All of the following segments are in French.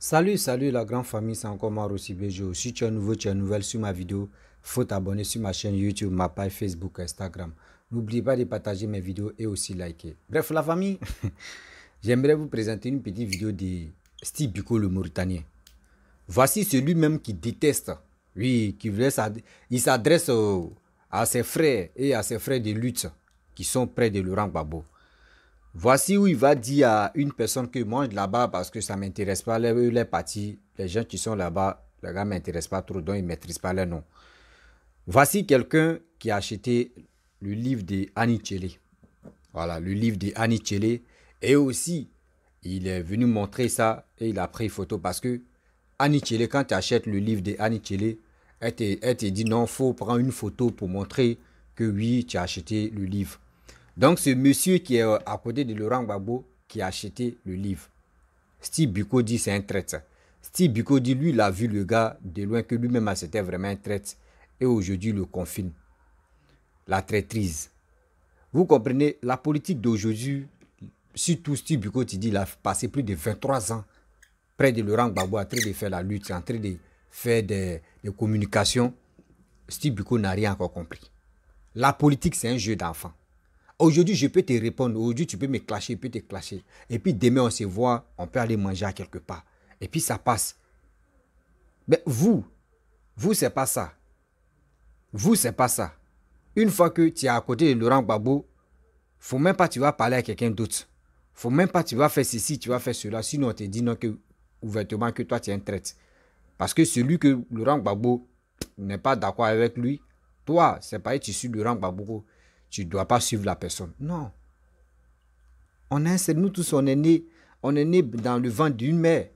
Salut la grande famille, c'est encore moi Rossi Bejo. Si tu es nouveau, tu es nouvelle sur ma vidéo, faut t'abonner sur ma chaîne YouTube, ma page Facebook, Instagram. N'oublie pas de partager mes vidéos et aussi liker. Bref, la famille, j'aimerais vous présenter une petite vidéo de Steve Biko le Mauritanien. Voici celui-même qui déteste, oui, il s'adresse à ses frères et à ses frères de lutte qui sont près de Laurent Gbagbo. Voici où il va dire à une personne que mange là-bas parce que ça ne m'intéresse pas, les partis, les gens qui sont là-bas, les gars ne m'intéressent pas trop, donc ils ne maîtrisent pas leur nom. Voici quelqu'un qui a acheté le livre de Annie Tchele. Voilà, le livre de Annie Tchele. Et aussi, il est venu montrer ça et il a pris une photo parce que Annie Tchele, quand tu achètes le livre de Annie Tchele, elle te dit non, il faut prendre une photo pour montrer que oui, tu as acheté le livre. Donc, ce monsieur qui est à côté de Laurent Gbagbo qui a acheté le livre. Steve Biko dit c'est un traître. Steve Biko dit lui, il a vu le gars de loin que lui-même c'était vraiment un traître. Et aujourd'hui, il le confine. La traîtrise. Vous comprenez, la politique d'aujourd'hui, surtout Steve Biko, tu dis, il a passé plus de 23 ans près de Laurent Gbagbo en train de faire la lutte, en train de faire des communications. Steve Biko n'a rien encore compris. La politique, c'est un jeu d'enfant. Aujourd'hui, je peux te répondre. Aujourd'hui, tu peux me clasher, je peux te clasher. Et puis demain, on se voit, on peut aller manger à quelque part. Et puis ça passe. Mais vous, c'est pas ça. Vous, c'est pas ça. Une fois que tu es à côté de Laurent Gbagbo, faut même pas tu vas parler à quelqu'un d'autre. Faut même pas tu vas faire ceci, tu vas faire cela. Sinon, on te dit non que, ouvertement que toi, tu es un traître. Parce que celui que Laurent Gbagbo n'est pas d'accord avec lui, toi, c'est pas tu suis Laurent Gbagbo. Tu ne dois pas suivre la personne. Non. Nous tous, on est nés dans le ventre d'une mère.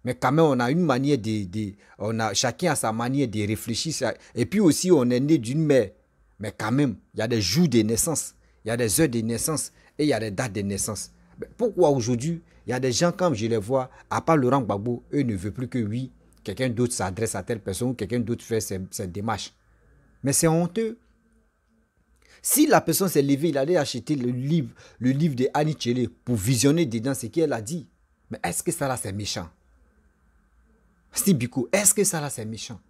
Mais quand même, on a une manière chacun a sa manière de réfléchir. Et puis aussi, on est né d'une mère. Mais quand même, il y a des jours de naissance, il y a des heures de naissance et il y a des dates de naissance. Mais pourquoi aujourd'hui, il y a des gens, comme je les vois, à part Laurent Gbagbo, eux ne veulent plus que oui, quelqu'un d'autre s'adresse à telle personne ou quelqu'un d'autre fait cette démarche. Mais c'est honteux. Si la personne s'est levée, il allait acheter le livre de Annie Tchele pour visionner dedans ce qu'elle a dit. Mais est-ce que ça là c'est méchant? Steve Biko, est-ce que ça là c'est méchant?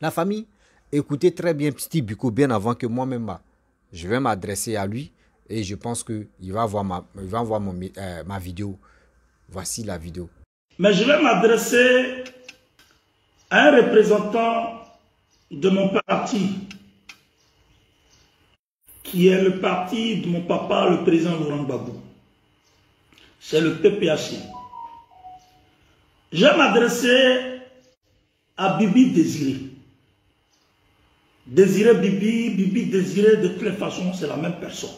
La famille, écoutez très bien Steve Biko bien avant que moi-même, je vais m'adresser à lui et je pense qu'il va voir ma vidéo. Voici la vidéo. Mais je vais m'adresser à un représentant de mon parti, qui est le parti de mon papa, le président Laurent Gbagbo. C'est le PPAC. Je vais m'adresser à Bibi Désiré. Désiré Bibi, Bibi Désiré, de toutes les façons, c'est la même personne.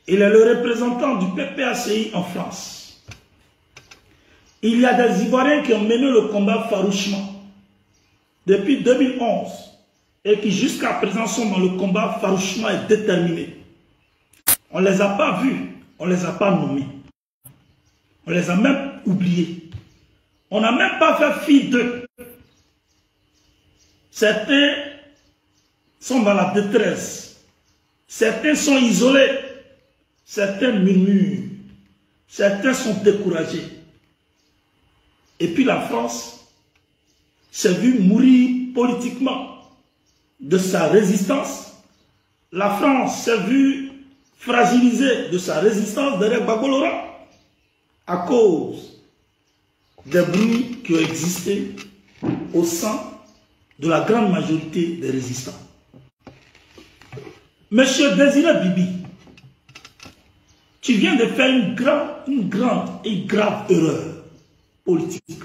Il est le représentant du PPACI en France. Il y a des Ivoiriens qui ont mené le combat farouchement depuis 2011 et qui jusqu'à présent sont dans le combat farouchement et déterminés. On ne les a pas vus, on ne les a pas nommés. On les a même oubliés. On n'a même pas fait fi d'eux. Certains sont dans la détresse. Certains sont isolés. Certains murmurent. Certains sont découragés. Et puis la France s'est vue mourir politiquement de sa résistance. La France s'est vue fragilisée de sa résistance derrière Gbagbo Laurent à cause des bruits qui ont existé au sein de la grande majorité des résistants. Monsieur Désiré Bibi, tu viens de faire une grande et grave erreur politique.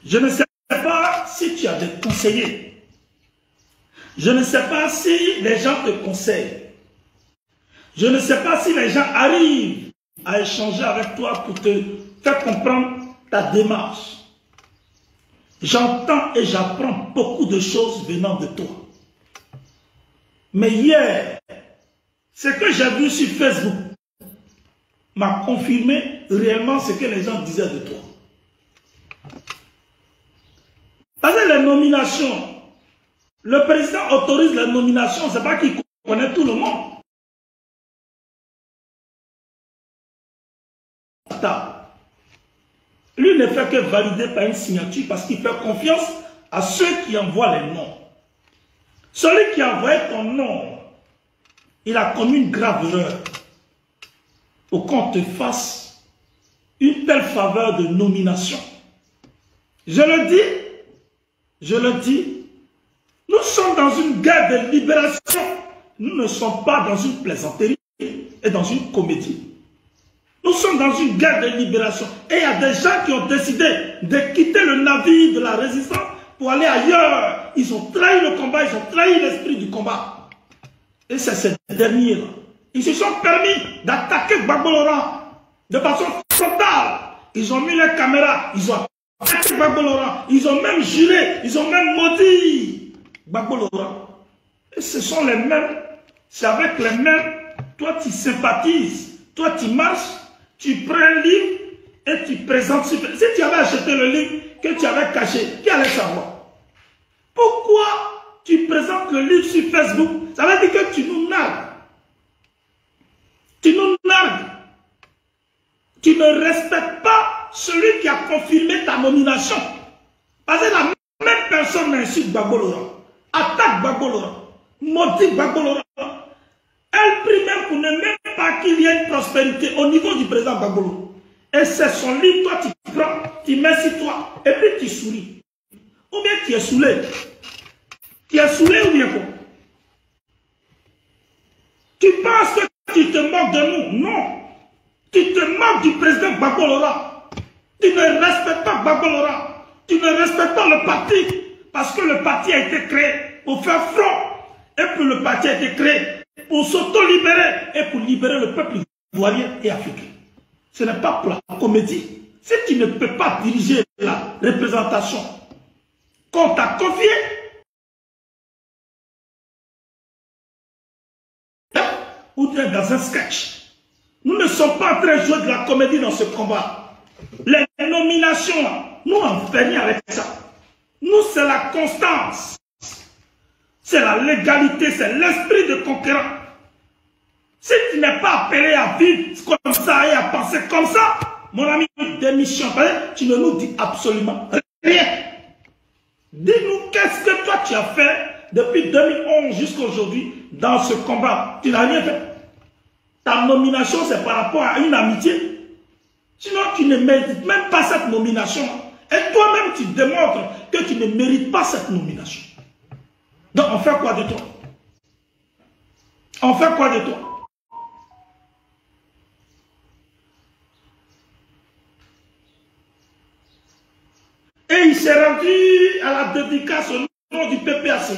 Je ne sais pas si tu as des conseillers. Je ne sais pas si les gens te conseillent. Je ne sais pas si les gens arrivent à échanger avec toi pour te faire comprendre ta démarche. J'entends et j'apprends beaucoup de choses venant de toi. Mais hier, ce que j'ai vu sur Facebook m'a confirmé réellement ce que les gens disaient de toi. Parce que les nominations, le président autorise les nominations, ce n'est pas qu'il connaît tout le monde. Lui ne fait que valider par une signature parce qu'il fait confiance à ceux qui envoient les noms. Celui qui a envoyé ton nom, il a commis une grave erreur pour qu'on te fasse une telle faveur de nomination. Je le dis, nous sommes dans une guerre de libération. Nous ne sommes pas dans une plaisanterie et dans une comédie. Nous sommes dans une guerre de libération. Et il y a des gens qui ont décidé de quitter le navire de la résistance pour aller ailleurs. Ils ont trahi le combat, ils ont trahi l'esprit du combat. Et c'est ces derniers-là. Ils se sont permis d'attaquer Gbagbo Laurent de façon frontale. Ils ont mis les caméras, ils ont attaqué Gbagbo Laurent. Ils ont même juré, ils ont même maudit Gbagbo Laurent. Et ce sont les mêmes, c'est avec les mêmes. Toi tu sympathises, toi tu marches, tu prends un livre et tu présentes. Si tu avais acheté le livre que tu avais caché, qui allait savoir? Pourquoi tu présentes le livre sur Facebook? Ça veut dire que tu nous nargues. Tu nous nargues. Tu ne respectes pas celui qui a confirmé ta nomination. Parce que la même personne insulte Gbagbo Laurent, attaque Gbagbo Laurent, maudit Gbagbo Laurent. Elle prie même pour ne même pas qu'il y ait une prospérité au niveau du président Gbagbo Laurent. Et c'est son livre, toi tu prends, tu mets sur toi, et puis tu souris. Ou bien tu es saoulé. Tu es saoulé ou bien quoi? Tu penses que tu te moques de nous? Non. Tu te moques du président Gbagbo Laurent. Tu ne respectes pas Gbagbo Laurent. Tu ne respectes pas le parti. Parce que le parti a été créé pour faire front. Et puis le parti a été créé pour s'auto-libérer et pour libérer le peuple ivoirien et africain. Ce n'est pas pour la comédie. Si tu ne peux pas diriger la représentation qu'on t'a confiée, ou bien dans un sketch. Nous ne sommes pas en train de jouer de la comédie dans ce combat. Les nominations, nous on ne fait rien avec ça. Nous, c'est la constance. C'est la légalité, c'est l'esprit de conquérant. Si tu n'es pas appelé à vivre comme ça et à penser comme ça, mon ami, démission, tu ne nous dis absolument rien. Dis-nous qu'est-ce que toi tu as fait depuis 2011 jusqu'à aujourd'hui dans ce combat. Tu n'as rien fait. Ta nomination, c'est par rapport à une amitié. Sinon, tu ne mérites même pas cette nomination. Et toi-même, tu démontres que tu ne mérites pas cette nomination. Donc, on fait quoi de toi? On fait quoi de toi? Et il s'est rendu à la dédicace au nom du PPAC.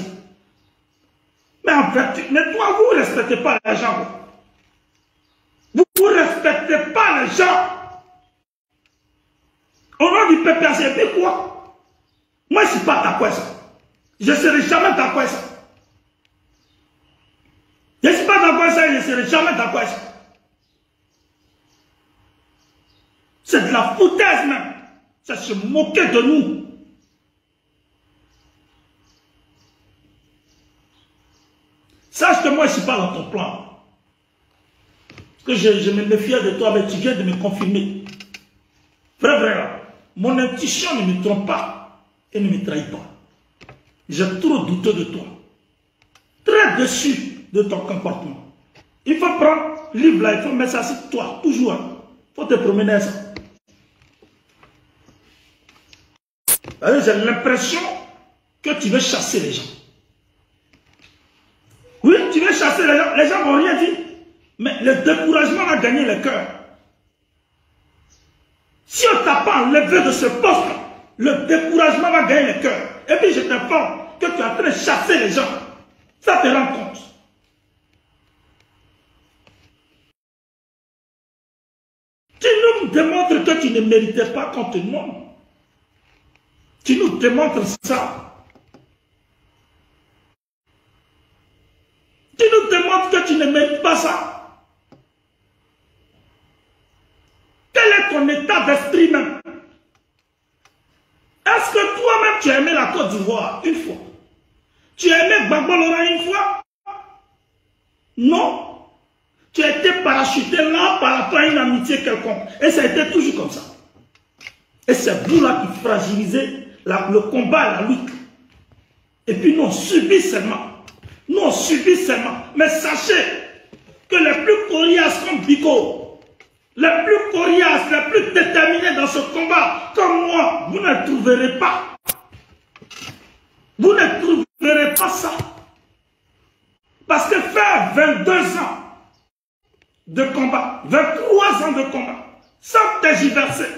Mais en fait, mais toi, vous ne respectez pas les gens. Vous ne respectez pas les gens. Au nom du PPAC, et puis quoi? Moi, je ne suis pas d'accord ça. Je ne serai jamais d'accord ça. Je ne suis pas d'accord ça et je ne serai jamais d'accord ça. C'est de la foutaise même. C'est se moquer de nous. Sache que moi, je ne suis pas dans ton plan. Parce que je me méfiais de toi, mais tu viens de me confirmer. Vrai, mon intuition ne me trompe pas et ne me trahit pas. J'ai trop douteux de toi. Très déçu de ton comportement. Il faut prendre le livre là, il faut mettre ça sur toi, toujours. Il faut te promener à ça. J'ai l'impression que tu veux chasser les gens. Oui, tu veux chasser les gens vont rien dire. Mais le découragement va gagner le cœur. Si on ne t'a pas enlevé de ce poste, le découragement va gagner le cœur. Et puis je t'informe que tu es en train de chasser les gens. Ça te rend compte. Tu nous démontres que tu ne méritais pas qu'on te nomme. Tu nous démontres ça. Tu nous démontres que tu ne mérites pas ça. Quel est ton état d'esprit même? Est-ce que toi-même tu as aimé la Côte d'Ivoire une fois? Tu as aimé Gbagbo Laurent une fois? Non. Tu as été parachuté là par rapport à une amitié quelconque. Et ça a été toujours comme ça. Et c'est vous là qui fragilisez le combat et la lutte. Et puis nous on subit seulement. Nous on subit seulement. Mais sachez que les plus coriaces comme Biko, les plus coriaces, les plus déterminés dans ce combat, comme moi, vous ne trouverez pas. Vous ne trouverez pas ça. Parce que faire 22 ans de combat, 23 ans de combat, sans tergiverser,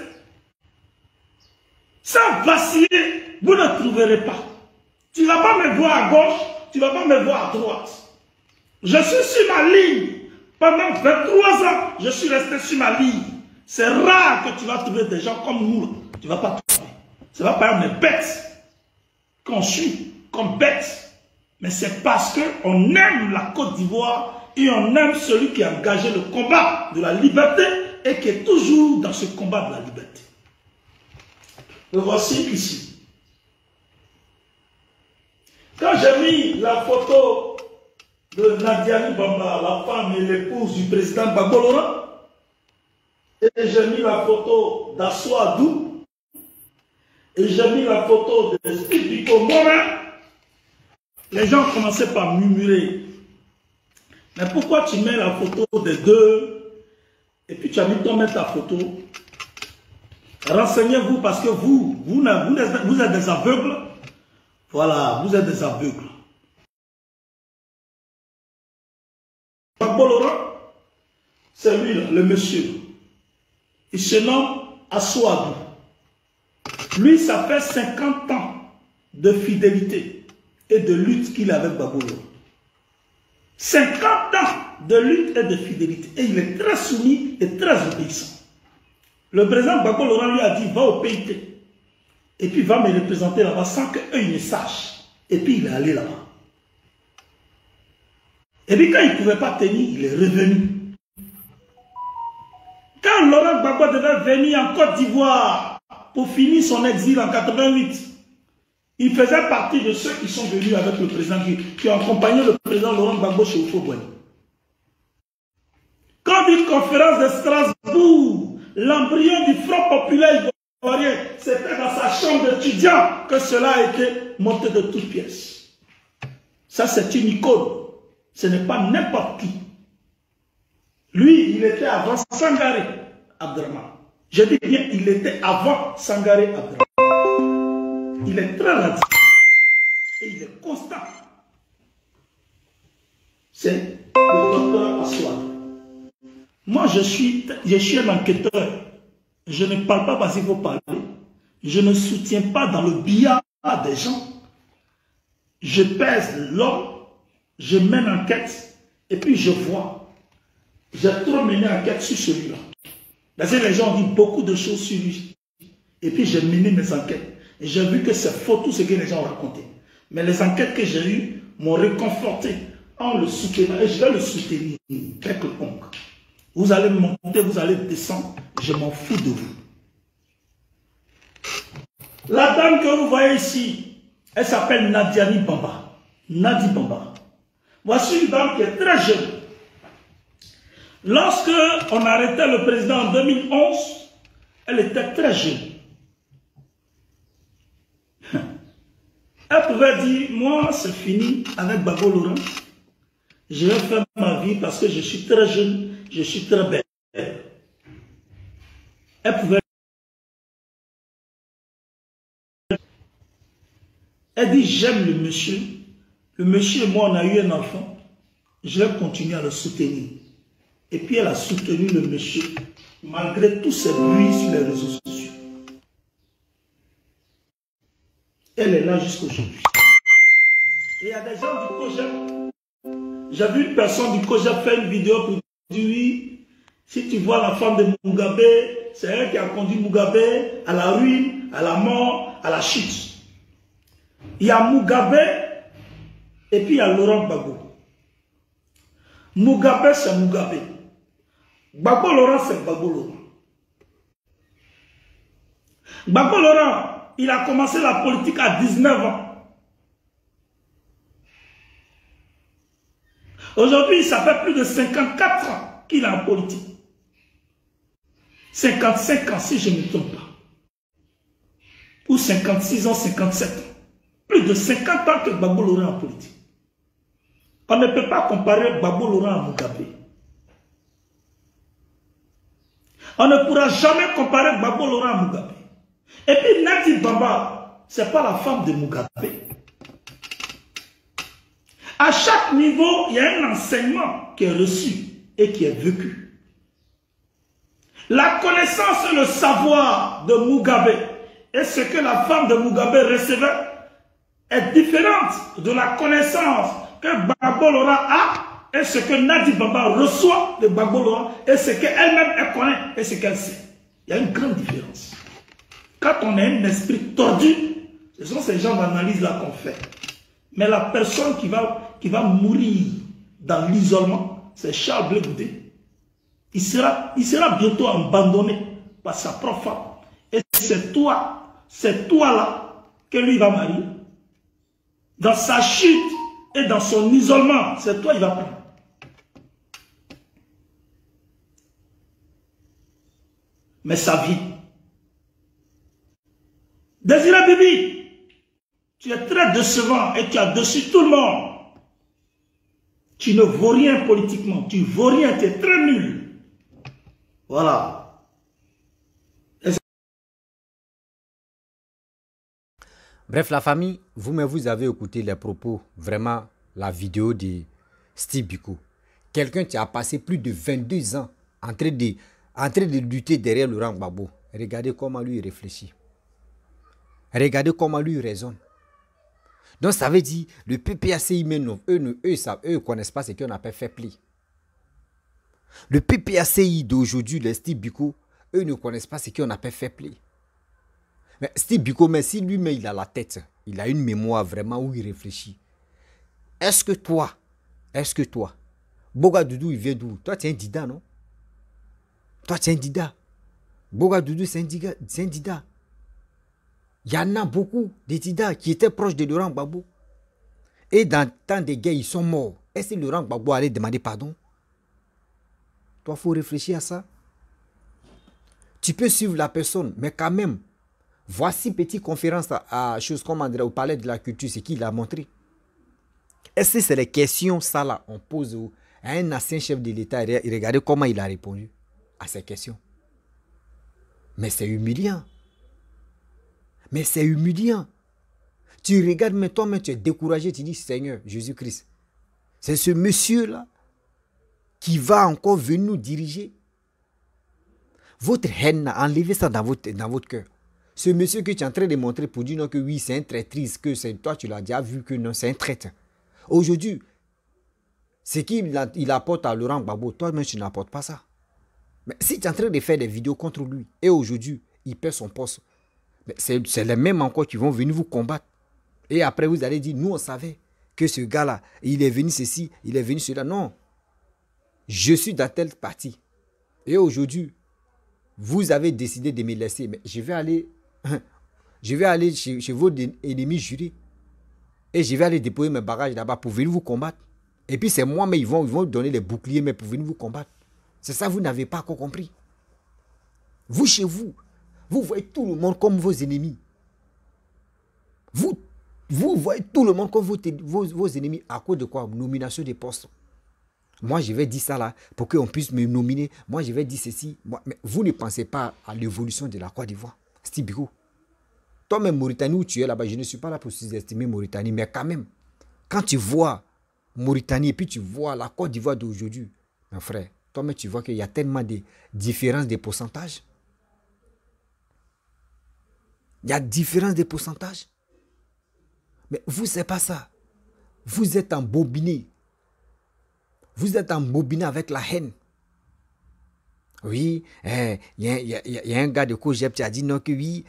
sans vaciller, vous ne trouverez pas. Tu ne vas pas me voir à gauche, tu ne vas pas me voir à droite. Je suis sur ma ligne. Pendant 23 ans, je suis resté sur ma ligne. C'est rare que tu vas trouver des gens comme nous. Tu ne vas pas trouver. Ce n'est pas par exemple les bêtes qu'on suit comme bêtes. Mais c'est parce qu'on aime la Côte d'Ivoire et on aime celui qui a engagé le combat de la liberté et qui est toujours dans ce combat de la liberté. Le voici ici. Quand j'ai mis la photo de Nadiani Bamba, la femme et l'épouse du président Gbagbo Laurent, et j'ai mis la photo d'Asso Adou, et j'ai mis la photo de Steve Biko Morin, les gens commençaient par murmurer. Mais pourquoi tu mets la photo des deux, et puis tu as mis ta photo? Renseignez-vous parce que vous êtes des aveugles. Voilà, vous êtes des aveugles. Gbagbo Laurent, c'est lui, le monsieur. Il se nomme Asso Adou. Lui, ça fait 50 ans de fidélité et de lutte qu'il a avec Gbagbo Laurent. 50 ans de lutte et de fidélité. Et il est très soumis et très obéissant. Le président Gbagbo Laurent lui a dit, va au PIT. Et puis va me représenter là-bas sans qu'eux ne sachent. Et puis il est allé là-bas. Et puis quand il ne pouvait pas tenir, il est revenu. Quand Laurent Gbagbo devait venir en Côte d'Ivoire pour finir son exil en 88, il faisait partie de ceux qui sont venus avec le président, qui ont accompagné le président Laurent Gbagbo chez Houphouët-Boigny. Quand une conférence de Strasbourg, l'embryon du Front populaire ivoirien, c'était dans sa chambre d'étudiant que cela a été monté de toutes pièces. Ça, c'est une icône. Ce n'est pas n'importe qui. Lui, il était avant Sangaré Abdraman. Je dis bien, il était avant Sangaré Abdraman. Il est très radical. Et il est constant. C'est le docteur Asso Adou. Moi, je suis un enquêteur. Je ne parle pas parce qu'il faut parler. Je ne soutiens pas dans le billard des gens. Je pèse l'homme, je mène enquête, et puis je vois. J'ai trop mené enquête sur celui-là. Parce que les gens ont dit beaucoup de choses sur lui. Et puis j'ai mené mes enquêtes. Et j'ai vu que c'est faux tout ce que les gens ont raconté. Mais les enquêtes que j'ai eues m'ont réconforté en le soutenant. Et je vais le soutenir, quelconque. Vous allez monter, vous allez descendre. Je m'en fous de vous. La dame que vous voyez ici, elle s'appelle Nadiani Bamba. Nadi Bamba. Voici une dame qui est très jeune. Lorsque on arrêtait le président en 2011, elle était très jeune. Elle pouvait dire, moi c'est fini avec Gbagbo Laurent. Je vais faire ma vie parce que je suis très jeune, je suis très belle. Elle pouvait. Elle dit, j'aime le monsieur. Le monsieur et moi, on a eu un enfant. Je vais continuer à le soutenir. Et puis elle a soutenu le monsieur, malgré tous ces bruits sur les réseaux sociaux. Elle est là jusqu'aujourd'hui. Et il y a des gens du COJEP. J'ai vu une personne du COJEP faire une vidéo pour dire, oui, si tu vois la femme de Mugabe, c'est elle qui a conduit Mugabe à la ruine, à la mort, à la chute. Il y a Mugabe et puis il y a Laurent Gbagbo. Mugabe, c'est Mugabe. Gbagbo Laurent, c'est Gbagbo Laurent. Gbagbo Laurent, il a commencé la politique à 19 ans. Aujourd'hui, ça fait plus de 54 ans qu'il est en politique. 55 ans, si je ne me trompe pas. ou 56 ans, 57 ans. Plus de 50 ans que Gbagbo Laurent en politique. On ne peut pas comparer Gbagbo Laurent à Mugabe. On ne pourra jamais comparer Gbagbo Laurent à Mugabe. Et puis Nadi Bamba, ce n'est pas la femme de Mugabe. À chaque niveau, il y a un enseignement qui est reçu et qui est vécu. La connaissance et le savoir de Mugabe et ce que la femme de Mugabe recevait est différente de la connaissance que Gbagbo Laurent a et ce que Nadi Bamba reçoit de Gbagbo Laurent et ce qu'elle-même elle connaît et ce qu'elle sait. Il y a une grande différence. Quand on a un esprit tordu, ce sont ces genres d'analyse-là qu'on fait. Mais la personne qui va mourir dans l'isolement, c'est Charles Blé Goudé. Il sera bientôt abandonné par sa propre femme. Et c'est toi là que lui va marier. Dans sa chute et dans son isolement, c'est toi il va prendre. Mais sa vie. Désiré Bibi, tu es très décevant et tu as déçu tout le monde. Tu ne vaux rien politiquement, tu ne vaux rien, tu es très nul. Voilà. Bref, la famille, vous avez écouté les propos, vraiment, la vidéo de Steve Biko. Quelqu'un qui a passé plus de 22 ans en train de lutter derrière Laurent Gbagbo. Regardez comment lui réfléchit. Regardez comment lui raisonne. Donc ça veut dire, le PPACI, eux ne connaissent pas ce qu'on appelle fair play. Le PPACI d'aujourd'hui, les Steve Biko, eux ne connaissent pas ce qu'on appelle fair play. Mais Steve Biko, mais si lui-même il a la tête, il a une mémoire vraiment où il réfléchit. Est-ce que toi, Boga Doudou, il vient d'où? Toi, tu es un Dida, non? Toi, tu es un Dida. Boga Doudou, c'est un Dida. Il y en a beaucoup de Dida qui étaient proches de Laurent Gbagbo. Et dans le temps des guerres, ils sont morts. Est-ce que Laurent Gbagbo allait demander pardon? Toi, il faut réfléchir à ça. Tu peux suivre la personne, mais quand même, voici petite conférence à chose comme André au Palais de la Culture, c'est qu'il a montré. Est-ce que c'est les questions, ça là, on pose à un ancien chef de l'État et regardez comment il a répondu à ces questions. Mais c'est humiliant. Mais c'est humiliant. Tu regardes, mais toi-même, tu es découragé, tu dis, Seigneur, Jésus-Christ, c'est ce monsieur-là qui va encore venir nous diriger. Votre haine, enlevez ça dans votre cœur. Ce monsieur que tu es en train de montrer pour dire non, que oui, c'est un traîtrise, que c'est toi, tu l'as déjà vu que non, c'est un traître. Aujourd'hui, ce qu'il apporte à Laurent Gbagbo, toi-même, tu n'apportes pas ça. Mais si tu es en train de faire des vidéos contre lui, et aujourd'hui, il perd son poste, c'est les mêmes encore qui vont venir vous combattre. Et après, vous allez dire, nous, on savait que ce gars-là, il est venu ceci, il est venu cela. Non. Je suis dans telle partie. Et aujourd'hui, vous avez décidé de me laisser. Mais je vais aller chez vos ennemis jurés. Et je vais aller déposer mes bagages là-bas pour venir vous combattre. Et puis c'est moi, mais ils vont donner les boucliers mais pour venir vous combattre. C'est ça, vous n'avez pas encore compris. Vous, chez vous, vous voyez tout le monde comme vos ennemis. Vous voyez tout le monde comme vos ennemis. À cause de quoi? Nomination des postes. Moi, je vais dire ça là pour qu'on puisse me nominer. Moi, je vais dire ceci. Mais vous ne pensez pas à l'évolution de la Côte d'Ivoire. Steve Biko. Toi-même, Mauritanie, où tu es là-bas, je ne suis pas là pour sous-estimer Mauritanie, mais quand même, quand tu vois Mauritanie et puis tu vois la Côte d'Ivoire d'aujourd'hui, mon frère, toi-même, tu vois qu'il y a tellement de différences de pourcentage. Il y a différence de pourcentage. Mais vous, c'est pas ça. Vous êtes embobiné. Vous êtes embobiné avec la haine. Oui, il y a un gars de Kojeb qui a dit non que oui,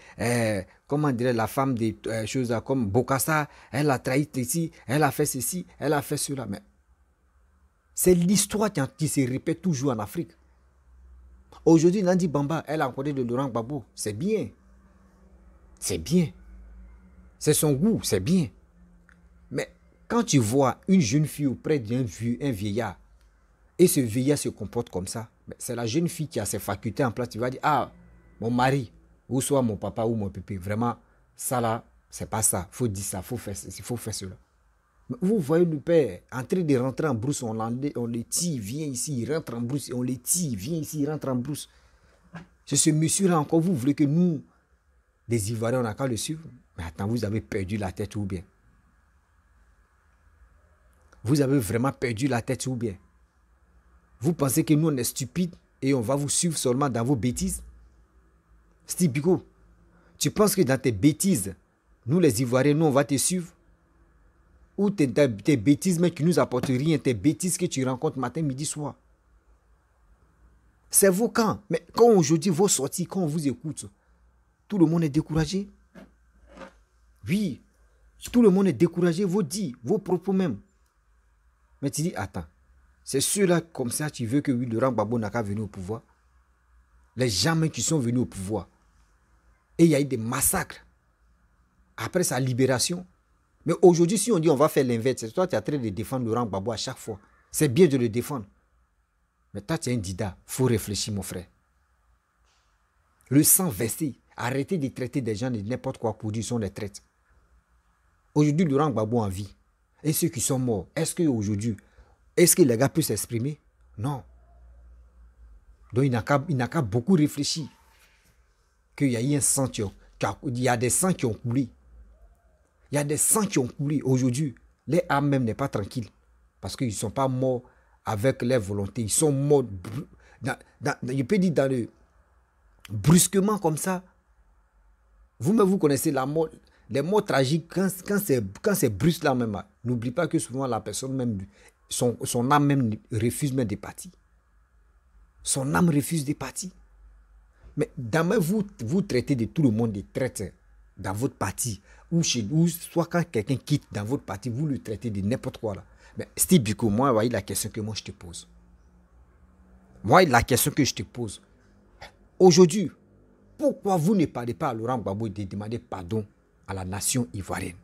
comment dirait la femme des choses comme Bokassa, elle a trahi ici, elle a fait ceci, elle a fait cela. Mais c'est l'histoire qui se répète toujours en Afrique. Aujourd'hui, Nandi Bamba, elle a accordé de Laurent Gbagbo. C'est bien. C'est bien. C'est son goût, c'est bien. Mais quand tu vois une jeune fille auprès d'un vieillard, et ce vieillard se comporte comme ça, c'est la jeune fille qui a ses facultés en place. Tu vas dire, ah, mon mari, ou soit mon papa ou mon pépé, vraiment, Ça là, c'est pas ça. Il faut dire ça, il faut faire cela. Mais vous voyez le père en train de rentrer en brousse, on le tire, viens ici, il rentre en brousse, on le tire, viens ici, il rentre en brousse. C'est ce monsieur-là encore, vous voulez que nous, des Ivoiriens, on n'a qu'à le suivre? Mais attends, vous avez perdu la tête ou bien? Vous avez vraiment perdu la tête ou bien? Vous pensez que nous, on est stupides et on va vous suivre seulement dans vos bêtises? Steve Biko, tu penses que dans tes bêtises, nous les Ivoiriens, nous, on va te suivre? Ou tes bêtises, mais qui nous apportent rien, tes bêtises que tu rencontres matin, midi, soir? C'est vos camps. Mais quand aujourd'hui, vos sorties, quand on vous écoute, tout le monde est découragé. Oui, tout le monde est découragé, vos dits, vos propos même. Mais tu dis, attends, c'est ceux-là comme ça, tu veux que oui, Laurent Gbagbo n'a qu'à venir au pouvoir? Les gens même qui sont venus au pouvoir. Et il y a eu des massacres après sa libération. Mais aujourd'hui, si on dit on va faire l'inverse, c'est toi qui es en train de défendre Laurent Gbagbo à chaque fois. C'est bien de le défendre. Mais toi, tu es un dida. Il faut réfléchir, mon frère. Le sang versé. Arrêtez de traiter des gens de n'importe quoi pour dire qu'ils sont des traites. Aujourd'hui, Laurent Gbagbo en vie. Et ceux qui sont morts, est-ce que les gars peuvent s'exprimer? Non. Donc, il n'a qu'à beaucoup réfléchir. Qu'il y a eu un sang il y a des sangs qui ont coulé. Il y a des sangs qui ont coulé. Aujourd'hui, les âmes même n'est pas tranquille. Parce qu'ils ne sont pas morts avec leur volonté. Ils sont morts, je peux dire, dans le brusquement comme ça. Vous-même, vous connaissez la mort, les morts tragiques, quand c'est brusque là même. N'oublie pas que souvent la personne même, son âme même refuse même de partir. Son âme refuse de partir. Mais demain, vous traitez de tout le monde de traître dans votre parti. Ou soit quand quelqu'un quitte dans votre parti, vous le traitez de n'importe quoi là. Mais Steve Biko, moi, voyez la question que moi je te pose. Moi, la question que je te pose. Aujourd'hui, pourquoi vous ne parlez pas à Laurent Gbagbo de demander pardon à la nation ivoirienne?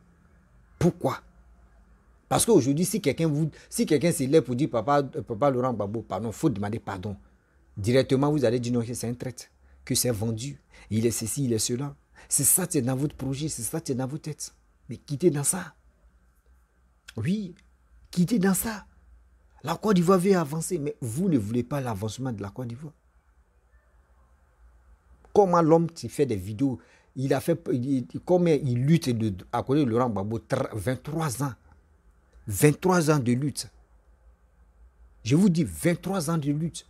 Pourquoi? Parce qu'aujourd'hui, si quelqu'un s'est lève pour dire papa Laurent Gbagbo, pardon, il faut demander pardon. Directement, vous allez dire non, que c'est un traître, que c'est vendu, il est ceci, il est cela. C'est ça, c'est dans votre projet, c'est ça, c'est dans votre tête. Mais quittez dans ça. Oui, quittez dans ça. La Côte d'Ivoire veut avancer, mais vous ne voulez pas l'avancement de la Côte d'Ivoire. Comment l'homme qui fait des vidéos, comment il lutte à côté de Laurent Gbagbo, 23 ans. 23 ans de lutte. Je vous dis, 23 ans de lutte.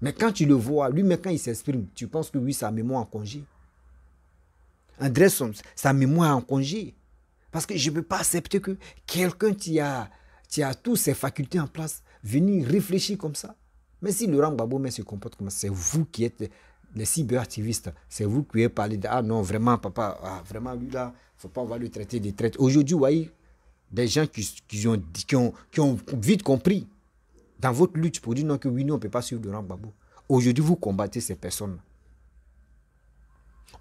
Mais quand tu le vois, lui-même quand il s'exprime, tu penses que oui, sa mémoire en congé. André, sa mémoire en congé. Parce que je ne peux pas accepter que quelqu'un qui a toutes ses facultés en place, venir réfléchir comme ça. Mais si Laurent Gbagbo se comporte comme ça, c'est vous qui êtes les cyberactivistes. C'est vous qui avez parlé de « Ah non, vraiment, papa, vraiment, lui là, il ne faut pas, on va le traiter de traite. » Aujourd'hui, vous voyez, des gens qui ont vite compris dans votre lutte pour dire non, que oui, nous, on ne peut pas suivre Laurent Gbagbo. Aujourd'hui, vous combattez ces personnes-là.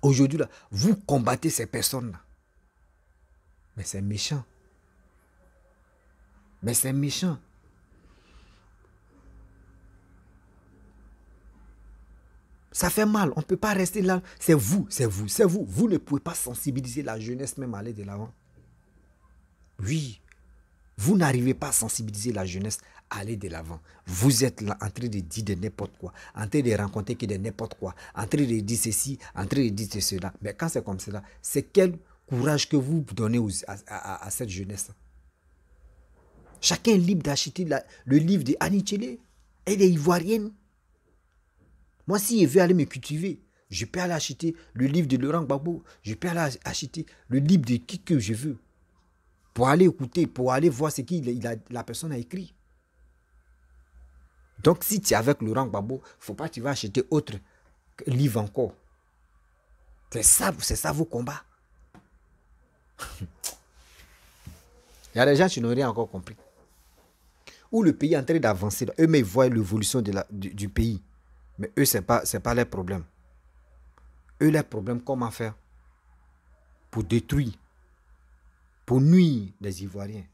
Aujourd'hui, là, vous combattez ces personnes-là. Mais c'est méchant. Mais c'est méchant. Ça fait mal. On ne peut pas rester là. C'est vous, c'est vous, c'est vous. Vous ne pouvez pas sensibiliser la jeunesse même à aller de l'avant. Oui. Vous n'arrivez pas à sensibiliser la jeunesse à aller de l'avant. Vous êtes là en train de dire de n'importe quoi, en train de rencontrer que de n'importe quoi, en train de dire ceci, en train de dire cela. Mais quand c'est comme cela, c'est quel courage que vous donnez à cette jeunesse. Chacun est libre d'acheter le livre de Annie Tchele. Elle est ivoirienne. Moi, si je veux aller me cultiver, je peux aller acheter le livre de Laurent Gbagbo. Je peux aller acheter le livre de qui que je veux. Pour aller écouter, pour aller voir ce que la personne a écrit. Donc, si tu es avec Laurent Gbagbo, il ne faut pas que tu vas acheter autre livre encore. C'est ça vos combats. Il y a des gens qui n'ont rien encore compris. Où le pays est en train d'avancer, eux-mêmes ils voient l'évolution du pays. Mais eux, ce n'est pas leur problème. Eux, leur problème, comment faire pour détruire, pour nuire les Ivoiriens,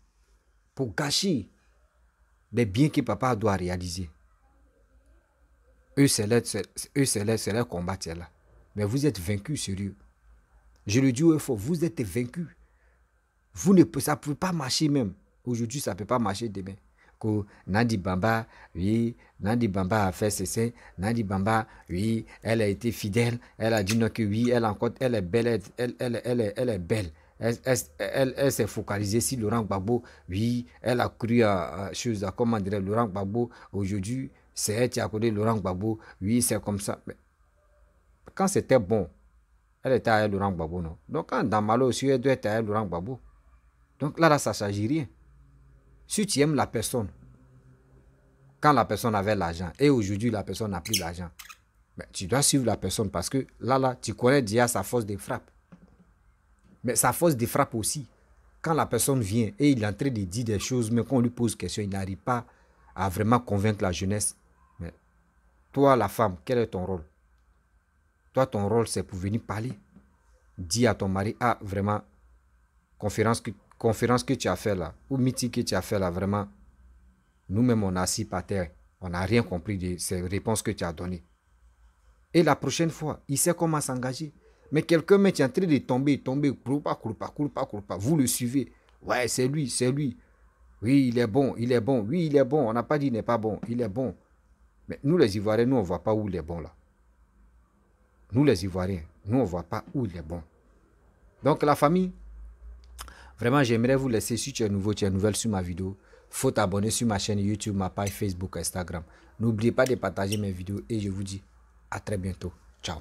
pour gâcher les biens que papa doit réaliser. Eux, c'est leur combat là. Mais vous êtes vaincus, sérieux. Je le dis haut et fort, vous êtes vaincus. Ça ne peut pas marcher même. Aujourd'hui, ça ne peut pas marcher demain. Que Nandi Bamba, oui, Nandi Bamba a fait ceci. Nandi Bamba, oui, elle a été fidèle. Elle a dit non que oui, elle est belle. Elle est belle. Elle s'est focalisée sur Laurent Gbagbo. Oui, elle a cru à chose, à comment dire Laurent Gbagbo. Aujourd'hui, c'est elle qui a connu Laurent Gbagbo. Oui, c'est comme ça. Mais quand c'était bon, elle était à Laurent Gbagbo, non? Donc, quand dans Malo aussi, elle doit être à Laurent Gbagbo. Donc là, ça ne s'agit rien. Si tu aimes la personne, quand la personne avait l'argent, et aujourd'hui, la personne n'a plus l'argent, tu dois suivre la personne parce que là, tu connais déjà sa force de frappe. Mais sa force de frappe aussi, quand la personne vient et il est en train de dire des choses, mais quand on lui pose question, il n'arrive pas à vraiment convaincre la jeunesse. Mais toi, la femme, quel est ton rôle? Toi, ton rôle, c'est pour venir parler. Dis à ton mari, ah, vraiment, conférence que tu as fait là, ou meeting que tu as fait là, vraiment, nous-mêmes, on a assis par terre. On n'a rien compris de ces réponses que tu as données. Et la prochaine fois, il sait comment s'engager. Mais quelqu'un est en train de tomber, coupa. Vous le suivez. Ouais, c'est lui. Oui, il est bon. Oui, il est bon. On n'a pas dit il n'est pas bon. Il est bon. Mais nous, les Ivoiriens, nous, on ne voit pas où il est bon là. Nous, les Ivoiriens, nous, on ne voit pas où il est bon. Donc, la famille, vraiment, j'aimerais vous laisser, si tu es nouveau, tu es nouvelle sur ma vidéo, faut t'abonner sur ma chaîne YouTube, ma page Facebook, Instagram. N'oubliez pas de partager mes vidéos et je vous dis à très bientôt. Ciao.